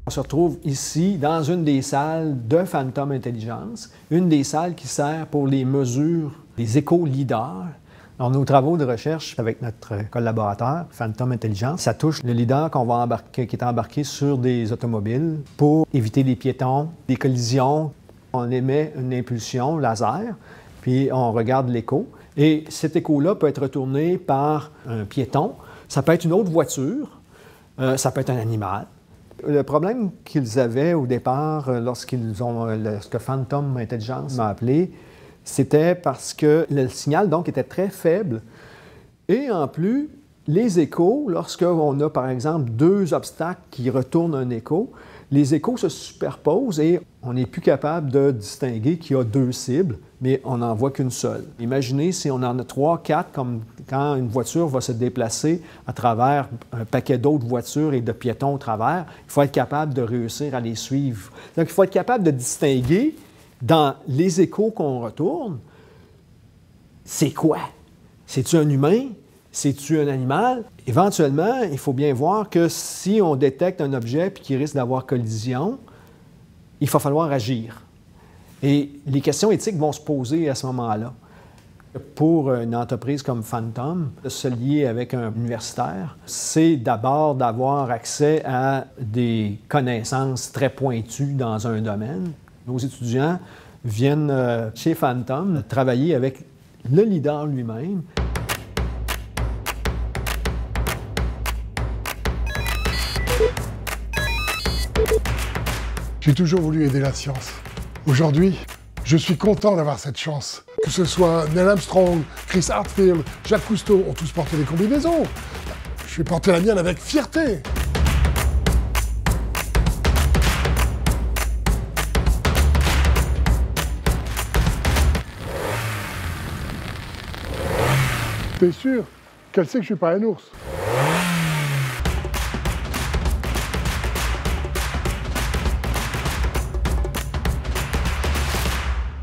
On se retrouve ici dans une des salles de Phantom Intelligence, une des salles qui sert pour les mesures des échos lidar. Dans nos travaux de recherche avec notre collaborateur, Phantom Intelligence, ça touche le lidar qu'on va embarquer, qui est embarqué sur des automobiles pour éviter les piétons, des collisions. On émet une impulsion laser, puis on regarde l'écho. Et cet écho-là peut être retourné par un piéton. Ça peut être une autre voiture, ça peut être un animal. Le problème qu'ils avaient au départ, lorsque Phantom Intelligence m'a appelé, c'était parce que le signal donc était très faible. Et en plus, les échos, lorsqu'on a par exemple deux obstacles qui retournent un écho, les échos se superposent et on n'est plus capable de distinguer qu'il y a deux cibles, mais on n'en voit qu'une seule. Imaginez si on en a 3, 4, comme quand une voiture va se déplacer à travers un paquet d'autres voitures et de piétons au travers, il faut être capable de réussir à les suivre. Donc, il faut être capable de distinguer dans les échos qu'on retourne, c'est quoi? C'est-tu un humain? C'est-tu un animal? Éventuellement, il faut bien voir que si on détecte un objet puis qu'il risque d'avoir collision, il va falloir agir. Et les questions éthiques vont se poser à ce moment-là. Pour une entreprise comme Phantom, de se lier avec un universitaire, c'est d'abord d'avoir accès à des connaissances très pointues dans un domaine. Nos étudiants viennent chez Phantom travailler avec le lidar lui-même. J'ai toujours voulu aider la science. Aujourd'hui, je suis content d'avoir cette chance. Que ce soit Neil Armstrong, Chris Hadfield, Jacques Cousteau ont tous porté des combinaisons. Je vais porter la mienne avec fierté. T'es sûr qu'elle sait que je suis pas un ours?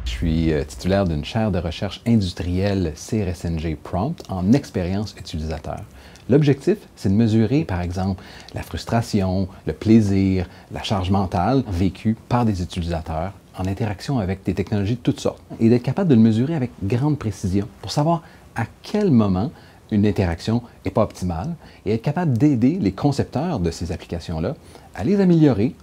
Je suis titulaire d'une chaire de recherche industrielle CRSNG Prompt en expérience utilisateur. L'objectif, c'est de mesurer, par exemple, la frustration, le plaisir, la charge mentale vécue par des utilisateurs en interaction avec des technologies de toutes sortes et d'être capable de le mesurer avec grande précision pour savoir à quel moment une interaction n'est pas optimale et être capable d'aider les concepteurs de ces applications-là à les améliorer.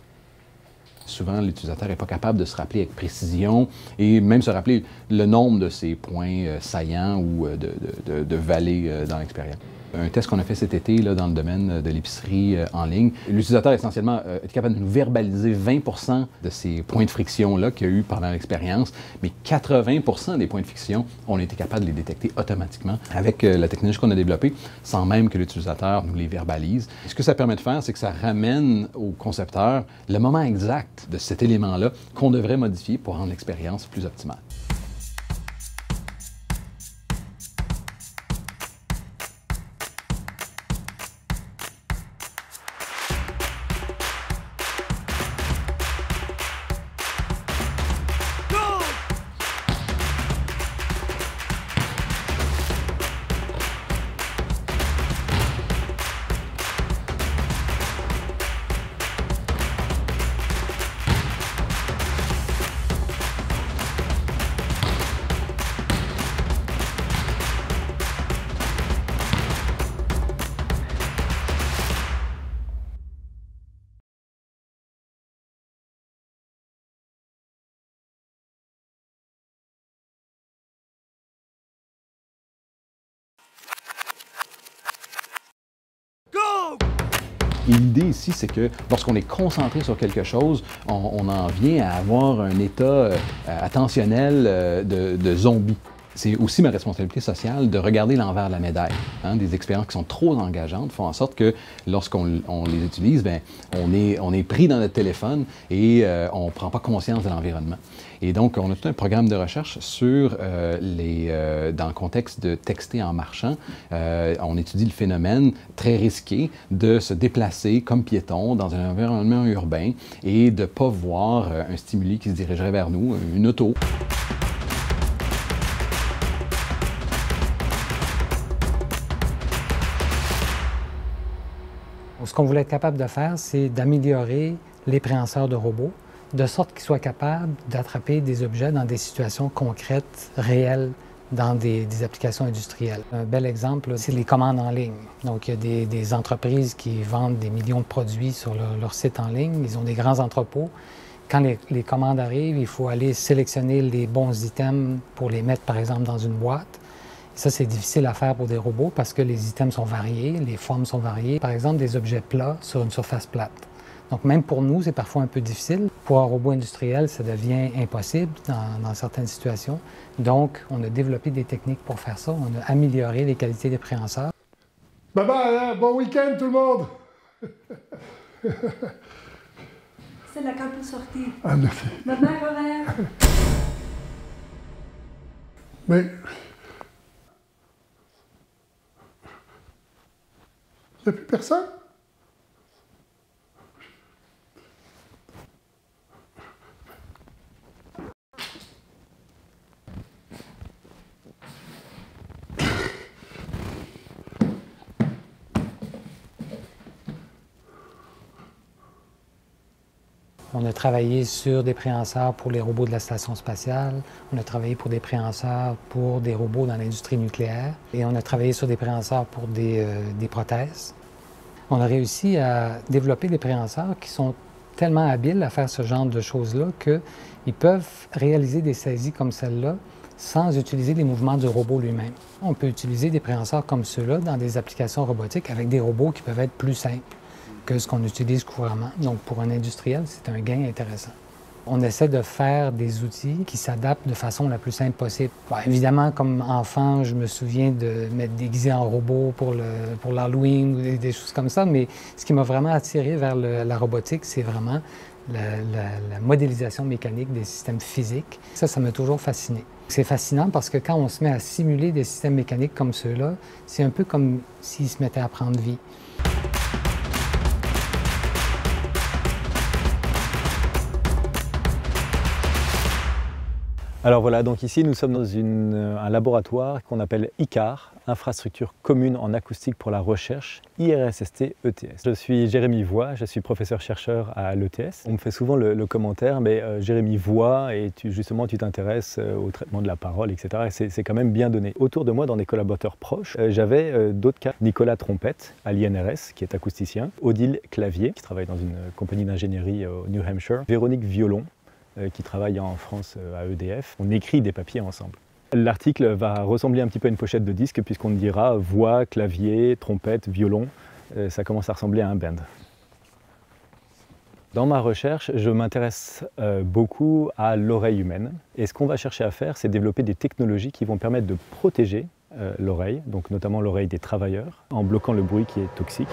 Souvent, l'utilisateur n'est pas capable de se rappeler avec précision et même se rappeler le nombre de ces points saillants ou de vallées dans l'expérience. Un test qu'on a fait cet été là, dans le domaine de l'épicerie en ligne, l'utilisateur essentiellement est capable de nous verbaliser 20% de ces points de friction-là qu'il y a eu pendant l'expérience, mais 80% des points de friction, on a été capable de les détecter automatiquement avec la technologie qu'on a développée, sans même que l'utilisateur nous les verbalise. Et ce que ça permet de faire, c'est que ça ramène au concepteur le moment exact de cet élément-là qu'on devrait modifier pour rendre l'expérience plus optimale. Et l'idée ici, c'est que lorsqu'on est concentré sur quelque chose, on en vient à avoir un état attentionnel de zombie. C'est aussi ma responsabilité sociale de regarder l'envers de la médaille. Hein? Des expériences qui sont trop engageantes font en sorte que lorsqu'on les utilise, bien, on est pris dans notre téléphone et on ne prend pas conscience de l'environnement. Et donc, on a tout un programme de recherche sur dans le contexte de texter en marchant. On étudie le phénomène très risqué de se déplacer comme piéton dans un environnement urbain et de ne pas voir un stimuli qui se dirigerait vers nous, une auto. Ce qu'on voulait être capable de faire, c'est d'améliorer les préhenseurs de robots, de sorte qu'ils soient capables d'attraper des objets dans des situations concrètes, réelles, dans des applications industrielles. Un bel exemple, c'est les commandes en ligne. Donc, il y a des entreprises qui vendent des millions de produits sur leur site en ligne. Ils ont des grands entrepôts. Quand les commandes arrivent, il faut aller sélectionner les bons items pour les mettre, par exemple, dans une boîte. Ça, c'est difficile à faire pour des robots parce que les items sont variés, les formes sont variées. Par exemple, des objets plats sur une surface plate. Donc, même pour nous, c'est parfois un peu difficile. Pour un robot industriel, ça devient impossible dans certaines situations. Donc, on a développé des techniques pour faire ça. On a amélioré les qualités des préhenseurs. Bye bye, hein, bon week-end tout le monde. C'est la carte pour sortir. Ah, merci. Bye bye, Robert. Mais... il n'y a plus personne? On a travaillé sur des préhenseurs pour les robots de la station spatiale. On a travaillé pour des préhenseurs pour des robots dans l'industrie nucléaire. Et on a travaillé sur des préhenseurs pour des prothèses. On a réussi à développer des préhenseurs qui sont tellement habiles à faire ce genre de choses-là qu'ils peuvent réaliser des saisies comme celle-là sans utiliser les mouvements du robot lui-même. On peut utiliser des préhenseurs comme ceux-là dans des applications robotiques avec des robots qui peuvent être plus simples que ce qu'on utilise couramment. Donc, pour un industriel, c'est un gain intéressant. On essaie de faire des outils qui s'adaptent de façon la plus simple possible. Bon, évidemment, comme enfant, je me souviens de m'être déguisé en robot pour l'Halloween ou des choses comme ça, mais ce qui m'a vraiment attiré vers la robotique, c'est vraiment la modélisation mécanique des systèmes physiques. Ça m'a toujours fasciné. C'est fascinant parce que quand on se met à simuler des systèmes mécaniques comme ceux-là, c'est un peu comme s'ils se mettaient à prendre vie. Alors voilà, donc ici nous sommes dans un laboratoire qu'on appelle ICAR, Infrastructure commune en acoustique pour la recherche, IRSST ETS. Je suis Jérémy Voix, je suis professeur-chercheur à l'ETS. On me fait souvent le commentaire, mais Jérémy Voix, et justement tu t'intéresses au traitement de la parole, etc. Et c'est quand même bien donné. Autour de moi, dans des collaborateurs proches, j'avais d'autres cas. Nicolas Trompette, à l'INRS, qui est acousticien. Odile Clavier, qui travaille dans une compagnie d'ingénierie au New Hampshire. Véronique Violon, qui travaille en France à EDF. On écrit des papiers ensemble. L'article va ressembler un petit peu à une pochette de disque puisqu'on dira voix, clavier, trompette, violon. Ça commence à ressembler à un band. Dans ma recherche, je m'intéresse beaucoup à l'oreille humaine. Et ce qu'on va chercher à faire, c'est développer des technologies qui vont permettre de protéger l'oreille, donc notamment l'oreille des travailleurs, en bloquant le bruit qui est toxique.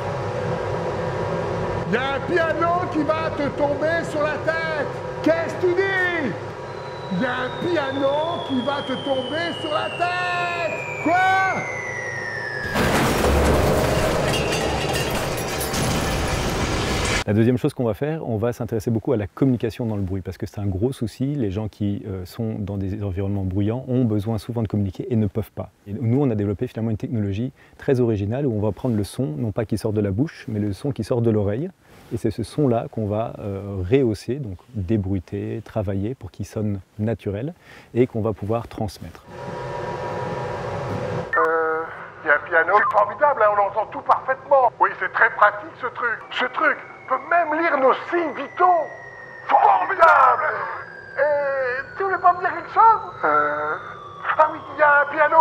Il y a un piano qui va te tomber sur la tête. Qu'est-ce que tu dis? Il y a un piano qui va te tomber sur la tête. Quoi? La deuxième chose qu'on va faire, on va s'intéresser beaucoup à la communication dans le bruit parce que c'est un gros souci. Les gens qui sont dans des environnements bruyants ont besoin souvent de communiquer et ne peuvent pas. Et nous, on a développé finalement une technologie très originale où on va prendre le son, non pas qui sort de la bouche, mais le son qui sort de l'oreille. Et c'est ce son-là qu'on va rehausser, donc débruiter, travailler pour qu'il sonne naturel et qu'on va pouvoir transmettre. Il y a un piano. C'est formidable, hein, on entend tout parfaitement. Oui, c'est très pratique ce truc. Ce truc peut même lire nos signes vitaux. Formidable. Et tu voulais pas me dire quelque chose? Ah oui, il y a un piano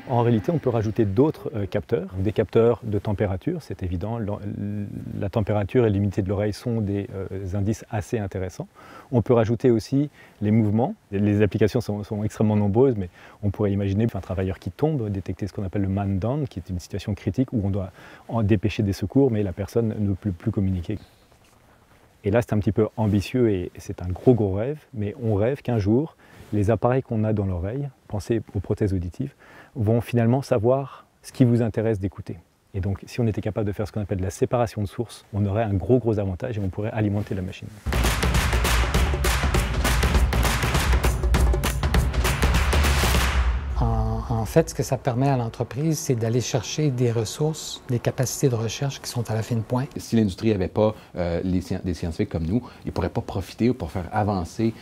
En réalité, on peut rajouter d'autres capteurs, des capteurs de température, c'est évident. La température et l'humidité de l'oreille sont des indices assez intéressants. On peut rajouter aussi les mouvements. Les applications sont extrêmement nombreuses, mais on pourrait imaginer un travailleur qui tombe, détecter ce qu'on appelle le man down, qui est une situation critique où on doit en dépêcher des secours, mais la personne ne peut plus communiquer. Et là, c'est un petit peu ambitieux et c'est un gros rêve, mais on rêve qu'un jour, les appareils qu'on a dans l'oreille, pensez aux prothèses auditives, vont finalement savoir ce qui vous intéresse d'écouter. Et donc, si on était capable de faire ce qu'on appelle la séparation de sources, on aurait un gros avantage et on pourrait alimenter la machine. En fait, ce que ça permet à l'entreprise, c'est d'aller chercher des ressources, des capacités de recherche qui sont à la fine pointe. Si l'industrie n'avait pas des scientifiques comme nous, ils ne pourraient pas profiter pour faire avancer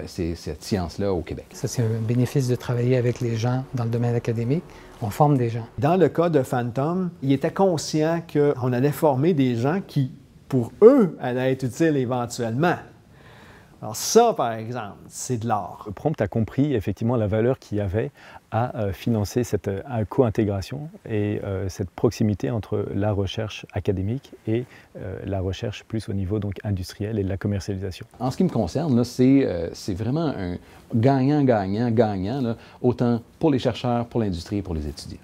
cette science-là au Québec. Ça, c'est un bénéfice de travailler avec les gens dans le domaine académique. On forme des gens. Dans le cas de Phantom, il était conscient qu'on allait former des gens qui, pour eux, allaient être utiles éventuellement. Alors ça, par exemple, c'est de l'art. Prompt a compris effectivement la valeur qu'il y avait à financer cette co-intégration et cette proximité entre la recherche académique et la recherche plus au niveau donc, industriel et de la commercialisation. En ce qui me concerne, c'est vraiment un gagnant-gagnant-gagnant, autant pour les chercheurs, pour l'industrie et pour les étudiants.